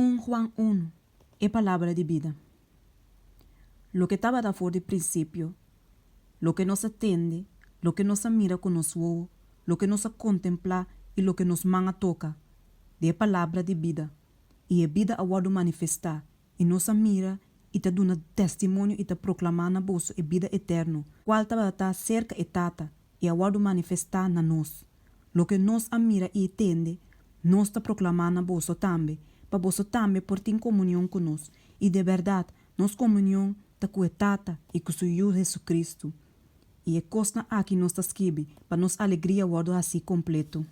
1 Juan 1 é palavra de vida. Lo que estava da fora de princípio, lo que nos atende, lo que nos mira com nos ojos, lo que nos contempla e lo que nos mão toca, é palavra de vida. E é vida a wado manifestar, e nos mira e te duna testemunho e te proclamar na bolsa e vida eterno, qual estava tá cerca e tata, e a wado manifestar na nós. Lo que nos mira e atende, nos te proclamar na bolsa também, para bolsa também por ter comunhão conosco. E de verdade, nos comunhão está com a tata e com o Senhor Jesus Cristo. E é coisa aqui nos escreve, para nos alegria wado assim completo.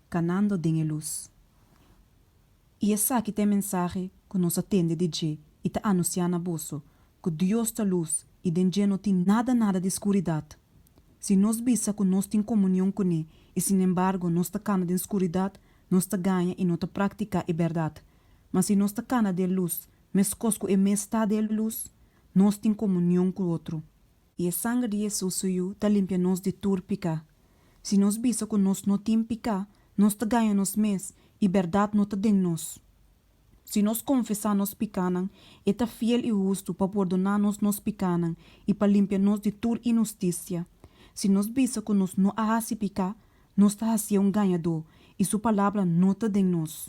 Canando de luz. E essa aqui tem mensagem que nos atende de dia e te anuncia na bolsa, que Deus está luz e de dia não tem nada de escuridade. Se nós bisa que nós tem comunhão com Ele, e sin embargo nós está cana de escuridade, nós está ganha e não está pratica a verdade. Mas se nós está cana de luz, mas cosco e mes está de luz, nós tem comunhão com o outro. E a sangue de Jesus Senhor está limpia nós de tudo picar. Se nós bisa que nós não tem picar, nós está ganha nós mes e verdade não está dentro nós. Se nós confessar nós picanan, está fiel e justo para perdonar nós picanan e para limpar nós de toda injustiça. Se nós bisa que nós não há se picar, nós está assim ganhador e sua palavra não está dentro nós.